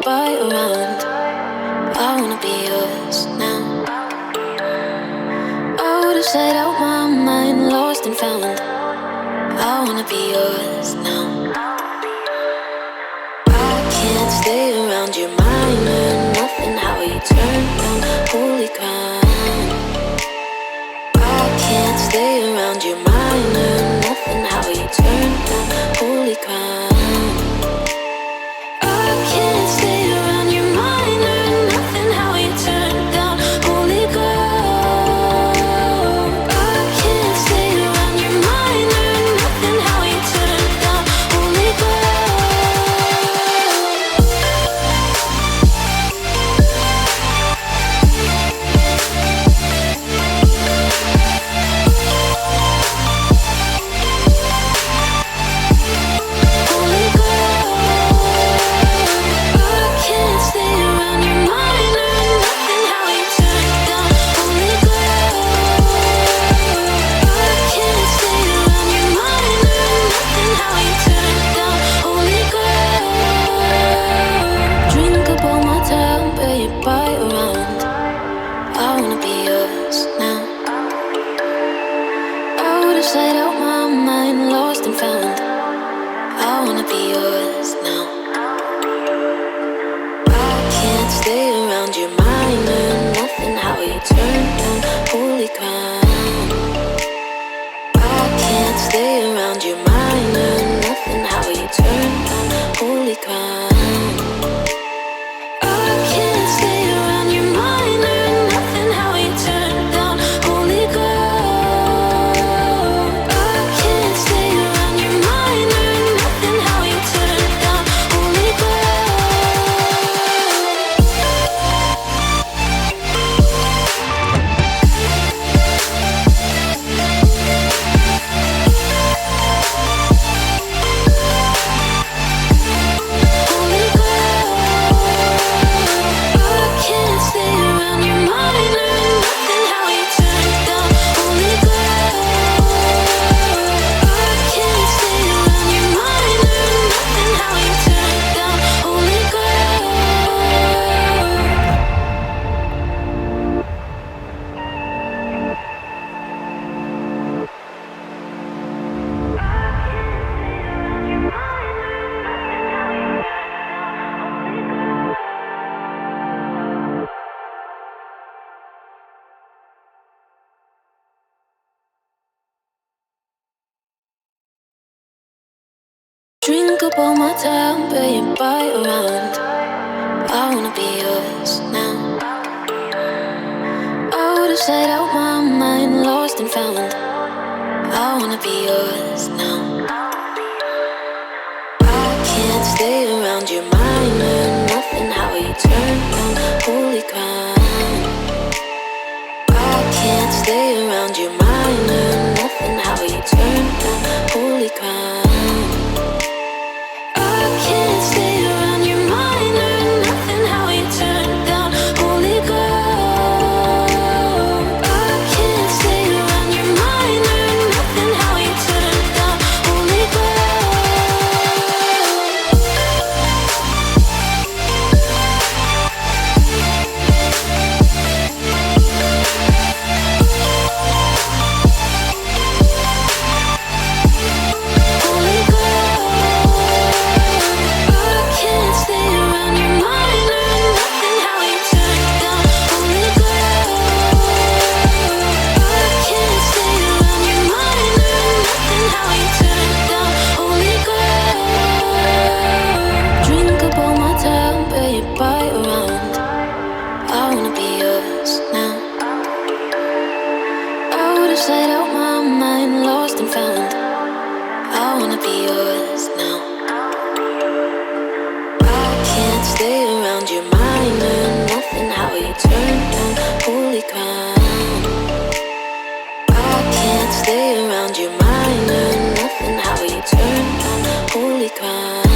by around. I wanna be yours now. Out of sight, out my mind, lost and found. I wanna be yours now. I can't stay around your mind or nothing. How you turn down holy crown. I can't stay around your mind or nothing. How you turn down holy crown. I can't stay around your mind or nothing. How you turn down holy ground. I can't stay around your mind or nothing. How you turn down holy sight, out my mind, lost and found. I wanna be yours now. I can't stay around your mind or nothing. How you turn down holy crown. I can't stay around your mind or nothing. How you turn down holy crown. I can't stay around your mind or nothing. How you turn down holy ground. Drink up all my time, pay it by around. I wanna be yours now. Out of sight, out my mind, lost and found. I wanna be yours now. I can't stay around your mind or nothing. How you turn down holy crown. I can't stay around your mind or nothing. How you turn down holy crown. I can't stay around your mind or nothing. How you turn down holy ground. I can't stay around your mind or nothing. How you turn down holy sight, out my mind, lost and found. I wanna be yours now. I can't stay around your mind or nothing. How you turn down holy crown. I can't stay around your mind or nothing. How you turn down holy crown.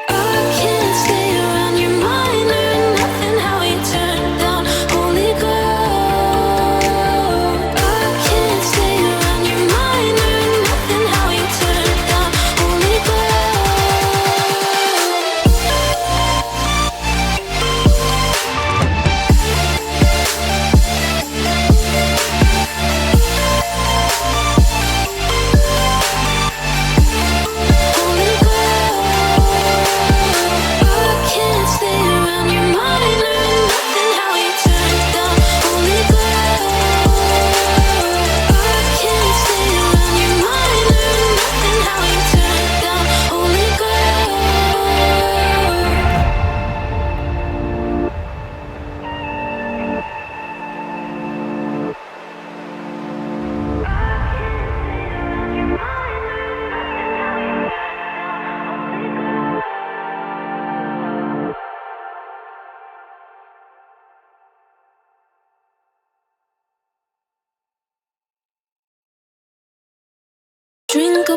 I can't stay around your mind or nothing. How you turn down holy ground. I can't stay around your mind or nothing. How you turn down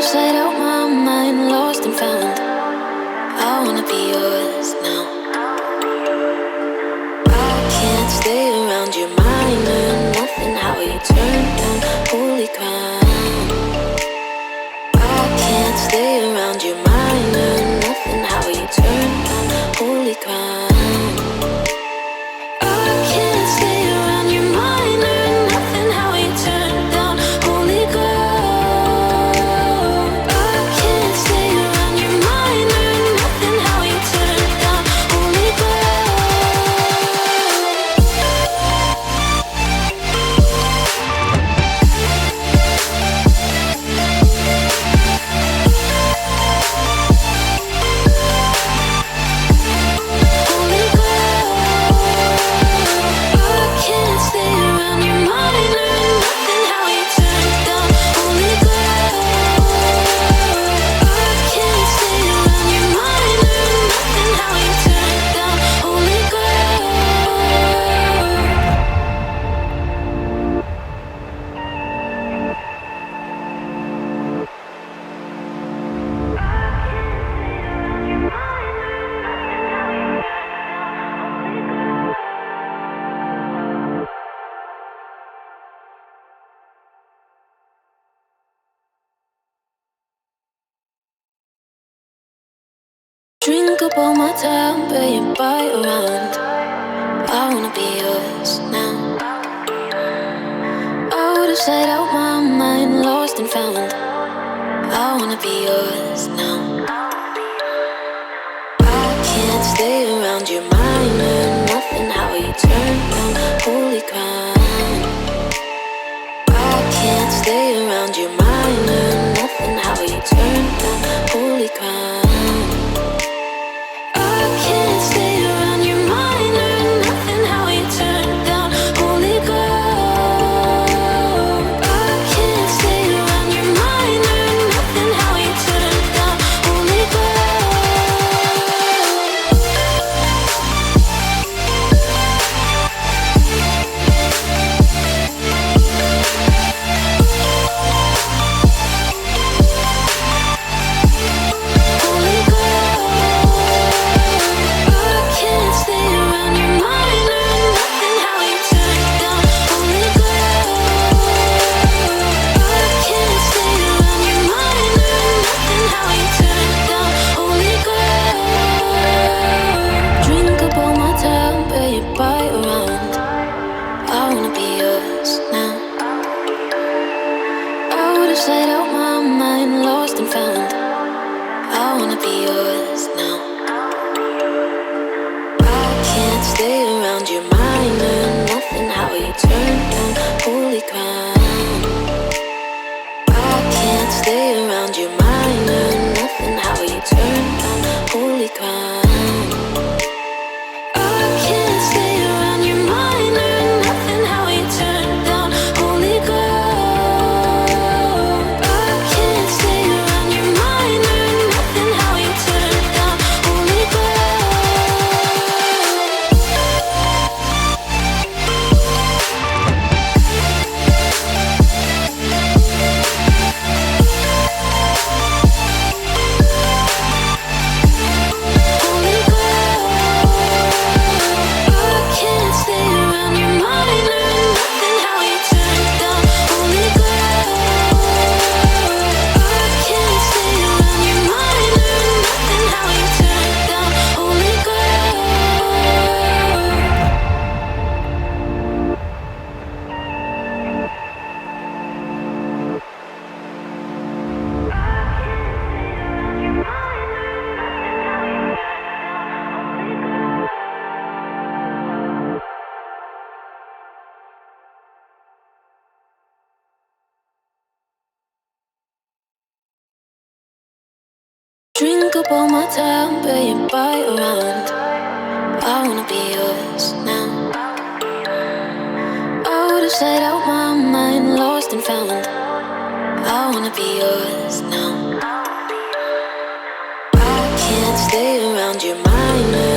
Inside out my mind, lost and found. I wanna be yours now. I can't stay around your minor. Nothing how you turn down holy ground. I can't stay around your minor. Nothing how you turn down holy ground. I can't stay around your minor. Nothing how you turn down holy ground. Drink up all my time, pay it by around. I wanna be yours now. I would've said out my mind, lost and found. I wanna be yours now. I can't stay around your mind, learn nothing how you turn down holy ground. I can't stay around your mind, learn nothing how you turn down holy ground. I can't stay around your mind, learn nothing how you turn down holy ground. I can't stay around your mind, learn nothing how you turn down holy Said out my mind, lost and found. I wanna be yours now. I can't stay around your mind, learn nothing how you turn down holy ground. I can't stay around your mind, learn nothing how you turn down holy ground. I can't stay around your mind, learn nothing how you turn down holy ground. Drink up all my time, pay it by around. I wanna be yours now. I would've said out my mind, lost and found. I wanna be yours now. I can't stay around your mind.